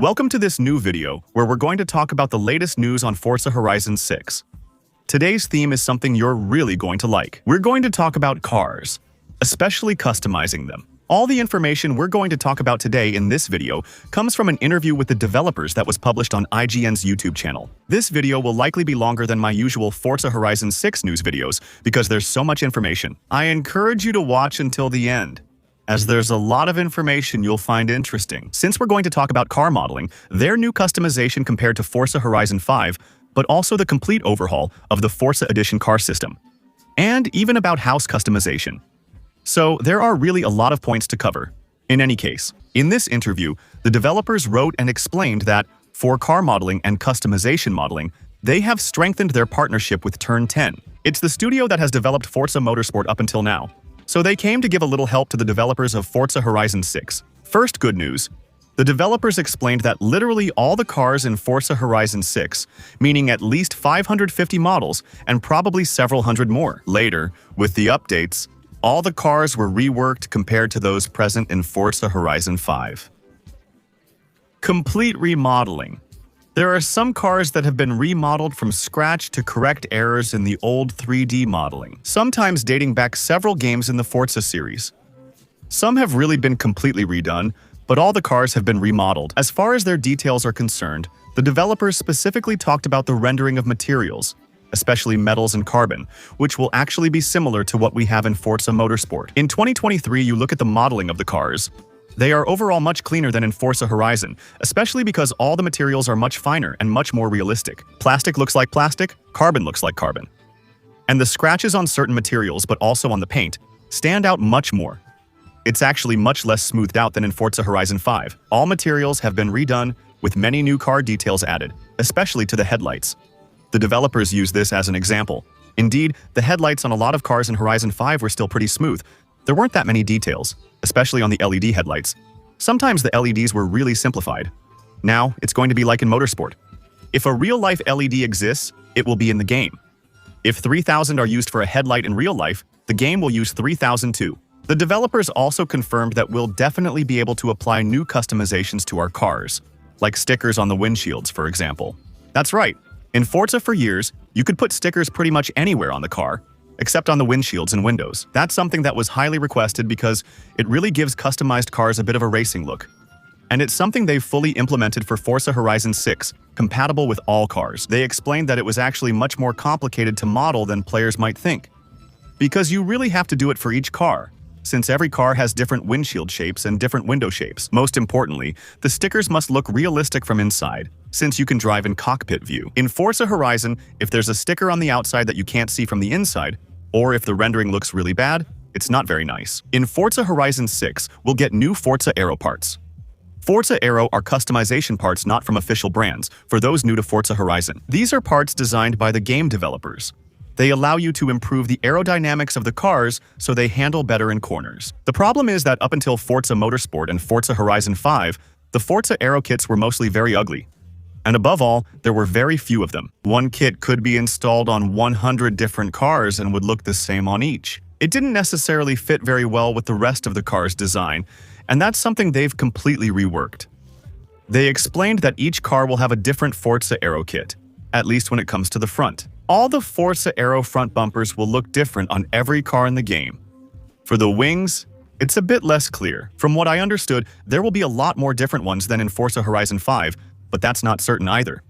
Welcome to this new video, where we're going to talk about the latest news on Forza Horizon 6. Today's theme is something you're really going to like. We're going to talk about cars, especially customizing them. All the information we're going to talk about today in this video comes from an interview with the developers that was published on IGN's YouTube channel. This video will likely be longer than my usual Forza Horizon 6 news videos because there's so much information. I encourage you to watch until the end, as there's a lot of information you'll find interesting. Since we're going to talk about car modeling, their new customization compared to Forza Horizon 5, but also the complete overhaul of the Forza Edition car system, and even about house customization. So there are really a lot of points to cover. In any case, in this interview, the developers wrote and explained that for car modeling and customization modeling, they have strengthened their partnership with Turn 10. It's the studio that has developed Forza Motorsport up until now, so they came to give a little help to the developers of Forza Horizon 6. First, good news. The developers explained that literally all the cars in Forza Horizon 6, meaning at least 550 models and probably several hundred more. Later, with the updates, all the cars were reworked compared to those present in Forza Horizon 5. Complete remodeling. There are some cars that have been remodeled from scratch to correct errors in the old 3D modeling, sometimes dating back several games in the Forza series. Some have really been completely redone, but all the cars have been remodeled. As far as their details are concerned, the developers specifically talked about the rendering of materials, especially metals and carbon, which will actually be similar to what we have in Forza Motorsport. In 2023, you look at the modeling of the cars. They are overall much cleaner than in Forza Horizon, especially because all the materials are much finer and much more realistic. Plastic looks like plastic, carbon looks like carbon. And the scratches on certain materials, but also on the paint, stand out much more. It's actually much less smoothed out than in Forza Horizon 5. All materials have been redone, with many new car details added, especially to the headlights. The developers use this as an example. Indeed, the headlights on a lot of cars in Horizon 5 were still pretty smooth. There weren't that many details, especially on the LED headlights. Sometimes the LEDs were really simplified. Now, it's going to be like in Motorsport. If a real-life LED exists, it will be in the game. If 3000 are used for a headlight in real life, the game will use 3000 too. The developers also confirmed that we'll definitely be able to apply new customizations to our cars, like stickers on the windshields, for example. That's right. In Forza for years, you could put stickers pretty much anywhere on the car, except on the windshields and windows. That's something that was highly requested because it really gives customized cars a bit of a racing look. And it's something they've fully implemented for Forza Horizon 6, compatible with all cars. They explained that it was actually much more complicated to model than players might think, because you really have to do it for each car, since every car has different windshield shapes and different window shapes. Most importantly, the stickers must look realistic from inside, since you can drive in cockpit view. In Forza Horizon, if there's a sticker on the outside that you can't see from the inside, or if the rendering looks really bad, it's not very nice. In Forza Horizon 6, we'll get new Forza Aero parts. Forza Aero are customization parts not from official brands, for those new to Forza Horizon. These are parts designed by the game developers. They allow you to improve the aerodynamics of the cars so they handle better in corners. The problem is that up until Forza Motorsport and Forza Horizon 5, the Forza Aero kits were mostly very ugly. And above all, there were very few of them. One kit could be installed on 100 different cars and would look the same on each. It didn't necessarily fit very well with the rest of the car's design, and that's something they've completely reworked. They explained that each car will have a different Forza Aero kit, at least when it comes to the front. All the Forza Aero front bumpers will look different on every car in the game. For the wings, it's a bit less clear. From what I understood, there will be a lot more different ones than in Forza Horizon 5, but that's not certain either.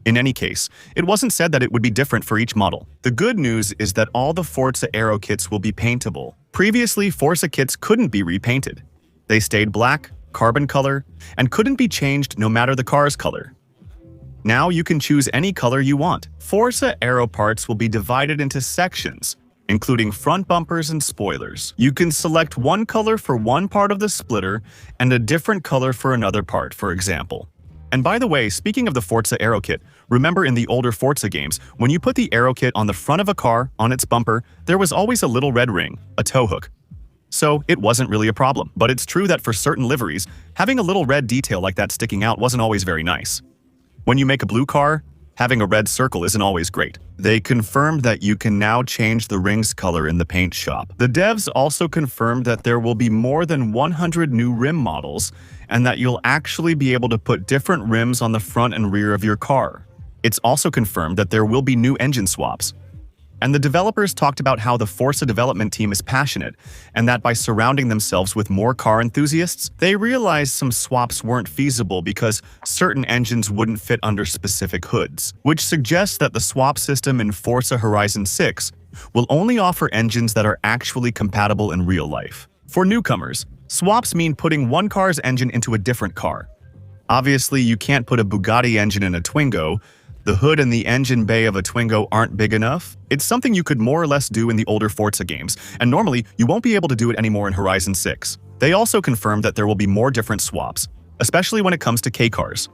In any case, it wasn't said that it would be different for each model. The good news is that all the Forza Aero kits will be paintable. Previously, Forza kits couldn't be repainted. They stayed black, carbon color, and couldn't be changed no matter the car's color. Now you can choose any color you want. Forza Aero parts will be divided into sections, including front bumpers and spoilers. You can select one color for one part of the splitter and a different color for another part, for example. And by the way, speaking of the Forza Aero kit, remember in the older Forza games, when you put the Aero kit on the front of a car, on its bumper, there was always a little red ring, a tow hook. So it wasn't really a problem. But it's true that for certain liveries, having a little red detail like that sticking out wasn't always very nice. When you make a blue car, having a red circle isn't always great. They confirmed that you can now change the ring's color in the paint shop. The devs also confirmed that there will be more than 100 new rim models and that you'll actually be able to put different rims on the front and rear of your car. It's also confirmed that there will be new engine swaps. And the developers talked about how the Forza development team is passionate, and that by surrounding themselves with more car enthusiasts, they realized some swaps weren't feasible because certain engines wouldn't fit under specific hoods, which suggests that the swap system in Forza Horizon 6 will only offer engines that are actually compatible in real life. For newcomers, swaps mean putting one car's engine into a different car. Obviously, you can't put a Bugatti engine in a Twingo. The hood and the engine bay of a Twingo aren't big enough. It's something you could more or less do in the older Forza games, and normally you won't be able to do it anymore in Horizon 6. They also confirmed that there will be more different swaps, especially when it comes to K-cars.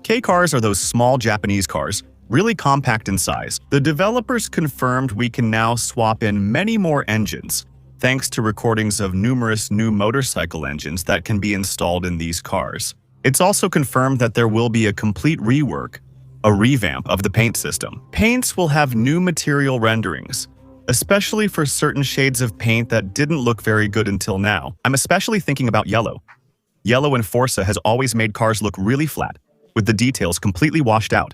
K-cars are those small Japanese cars, really compact in size. The developers confirmed we can now swap in many more engines, thanks to recordings of numerous new motorcycle engines that can be installed in these cars. It's also confirmed that there will be a complete rework, a revamp of the paint system. Paints will have new material renderings, especially for certain shades of paint that didn't look very good until now. I'm especially thinking about yellow. Yellow in Forza has always made cars look really flat, with the details completely washed out.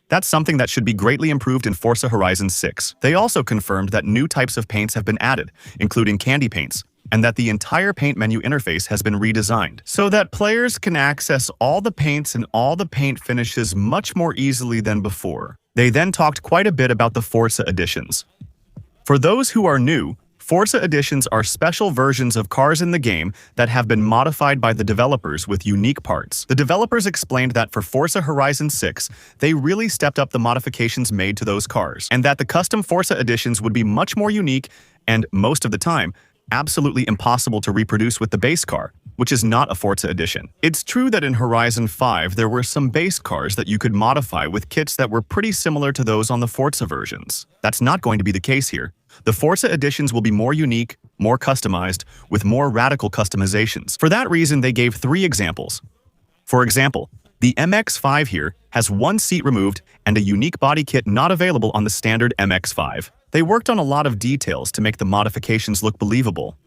That's something that should be greatly improved in Forza Horizon 6. They also confirmed that new types of paints have been added, including candy paints, and that the entire paint menu interface has been redesigned, so that players can access all the paints and all the paint finishes much more easily than before. They then talked quite a bit about the Forza editions. For those who are new, Forza editions are special versions of cars in the game that have been modified by the developers with unique parts. The developers explained that for Forza Horizon 6, they really stepped up the modifications made to those cars, and that the custom Forza editions would be much more unique and, most of the time, absolutely impossible to reproduce with the base car, which is not a Forza edition. It's true that in Horizon 5 there were some base cars that you could modify with kits that were pretty similar to those on the Forza versions. That's not going to be the case here. The Forza editions will be more unique, more customized, with more radical customizations. For that reason, they gave 3 examples. For example, the MX-5 here has one seat removed and a unique body kit not available on the standard MX-5. They worked on a lot of details to make the modifications look believable.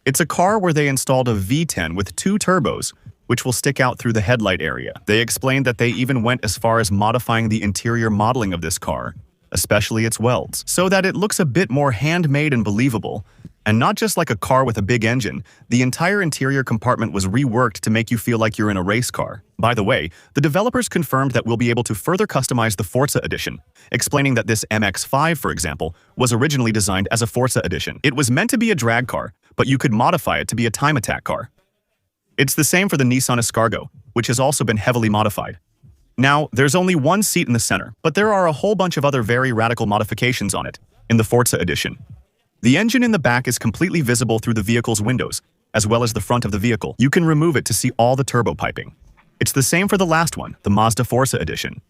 It's a car where they installed a V10 with 2 turbos, which will stick out through the headlight area. They explained that they even went as far as modifying the interior modeling of this car, especially its welds, so that it looks a bit more handmade and believable. And not just like a car with a big engine, the entire interior compartment was reworked to make you feel like you're in a race car. By the way, the developers confirmed that we'll be able to further customize the Forza edition, explaining that this MX-5, for example, was originally designed as a Forza edition. It was meant to be a drag car, but you could modify it to be a time attack car. It's the same for the Nissan Escargot, which has also been heavily modified. Now, there's only one seat in the center, but there are a whole bunch of other very radical modifications on it in the Forza edition. The engine in the back is completely visible through the vehicle's windows, as well as the front of the vehicle. You can remove it to see all the turbo piping. It's the same for the last one, the Mazda Forza edition.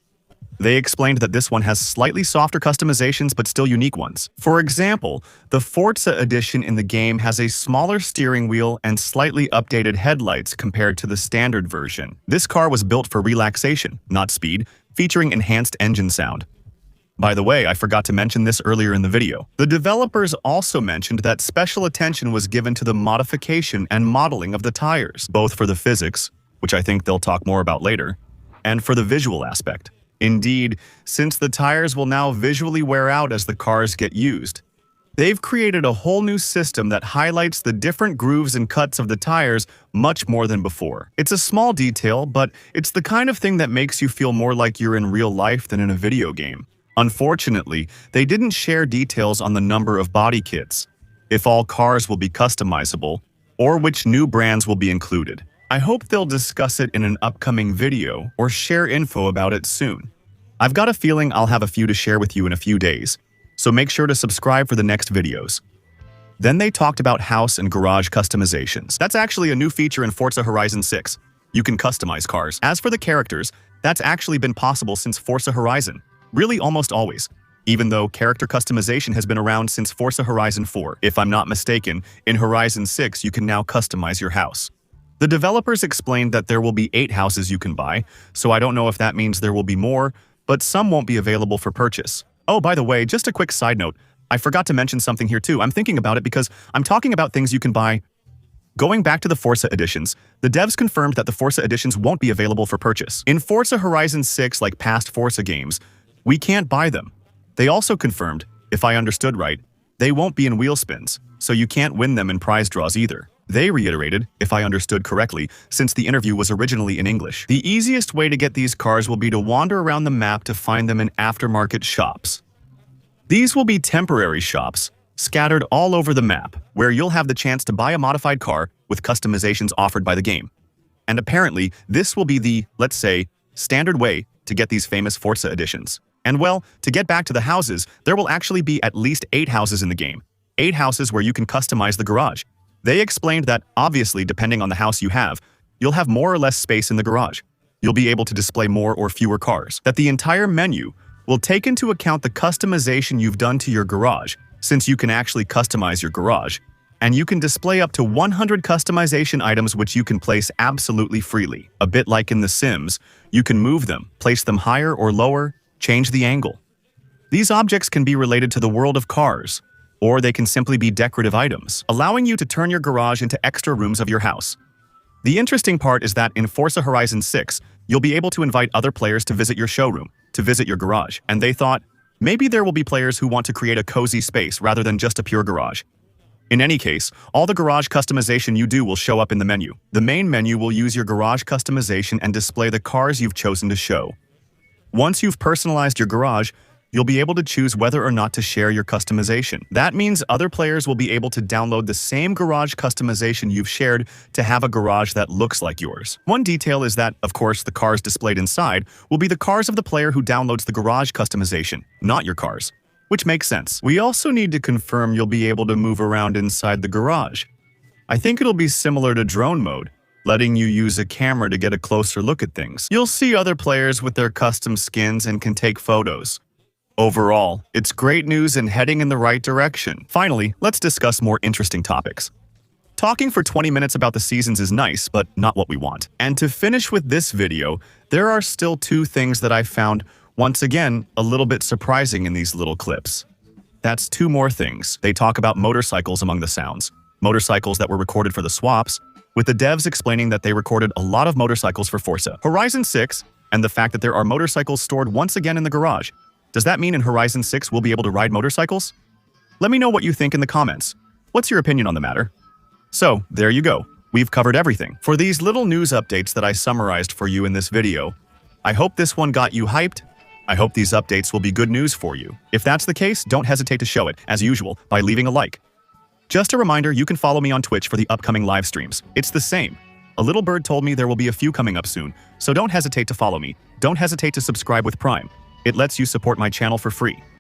They explained that this one has slightly softer customizations but still unique ones. For example, the Forza edition in the game has a smaller steering wheel and slightly updated headlights compared to the standard version. This car was built for relaxation, not speed, featuring enhanced engine sound. By the way, I forgot to mention this earlier in the video. The developers also mentioned that special attention was given to the modification and modeling of the tires, both for the physics, which I think they'll talk more about later, and for the visual aspect. Indeed, since the tires will now visually wear out as the cars get used, they've created a whole new system that highlights the different grooves and cuts of the tires much more than before. It's a small detail, but it's the kind of thing that makes you feel more like you're in real life than in a video game. Unfortunately, they didn't share details on the number of body kits, if all cars will be customizable, or which new brands will be included. I hope they'll discuss it in an upcoming video or share info about it soon. I've got a feeling I'll have a few to share with you in a few days, so make sure to subscribe for the next videos. Then they talked about house and garage customizations. That's actually a new feature in Forza Horizon 6. You can customize cars. As for the characters, that's actually been possible since Forza Horizon. Really almost always, even though character customization has been around since Forza Horizon 4. If I'm not mistaken, in Horizon 6 you can now customize your house. The developers explained that there will be 8 houses you can buy, so I don't know if that means there will be more, but some won't be available for purchase. Oh, by the way, just a quick side note, I forgot to mention something here too. I'm thinking about it because I'm talking about things you can buy Going back to the Forza editions, the devs confirmed that the Forza editions won't be available for purchase. In Forza Horizon 6, like past Forza games, we can't buy them. They also confirmed, if I understood right, they won't be in wheel spins, so you can't win them in prize draws either. They reiterated, if I understood correctly, since the interview was originally in English, the easiest way to get these cars will be to wander around the map to find them in aftermarket shops. These will be temporary shops, scattered all over the map, where you'll have the chance to buy a modified car with customizations offered by the game. And apparently, this will be the, let's say, standard way to get these famous Forza editions. And well, to get back to the houses, there will actually be at least 8 houses in the game. 8 houses where you can customize the garage. They explained that, obviously, depending on the house you have, you'll have more or less space in the garage. You'll be able to display more or fewer cars. That the entire menu will take into account the customization you've done to your garage, since you can actually customize your garage, and you can display up to 100 customization items which you can place absolutely freely. A bit like in The Sims, you can move them, place them higher or lower, change the angle. These objects can be related to the world of cars, or they can simply be decorative items, allowing you to turn your garage into extra rooms of your house. The interesting part is that in Forza Horizon 6, you'll be able to invite other players to visit your showroom, to visit your garage, and they thought, maybe there will be players who want to create a cozy space rather than just a pure garage. In any case, all the garage customization you do will show up in the menu. The main menu will use your garage customization and display the cars you've chosen to show. Once you've personalized your garage, you'll be able to choose whether or not to share your customization. That means other players will be able to download the same garage customization you've shared to have a garage that looks like yours. One detail is that, of course, the cars displayed inside will be the cars of the player who downloads the garage customization, not your cars, which makes sense. We also need to confirm you'll be able to move around inside the garage. I think it'll be similar to drone mode, letting you use a camera to get a closer look at things. You'll see other players with their custom skins and can take photos. Overall, it's great news and heading in the right direction. Finally, let's discuss more interesting topics. Talking for 20 minutes about the seasons is nice, but not what we want. And to finish with this video, there are still 2 things that I found, once again, a little bit surprising in these little clips. That's 2 more things. They talk about motorcycles among the sounds. Motorcycles that were recorded for the swaps, with the devs explaining that they recorded a lot of motorcycles for Forza Horizon 6, and the fact that there are motorcycles stored once again in the garage. Does that mean in Horizon 6 we'll be able to ride motorcycles? Let me know what you think in the comments. What's your opinion on the matter? So, there you go. We've covered everything. For these little news updates that I summarized for you in this video, I hope this one got you hyped. I hope these updates will be good news for you. If that's the case, don't hesitate to show it, as usual, by leaving a like. Just a reminder, you can follow me on Twitch for the upcoming live streams. It's the same. A little bird told me there will be a few coming up soon, so don't hesitate to follow me. Don't hesitate to subscribe with Prime. It lets you support my channel for free.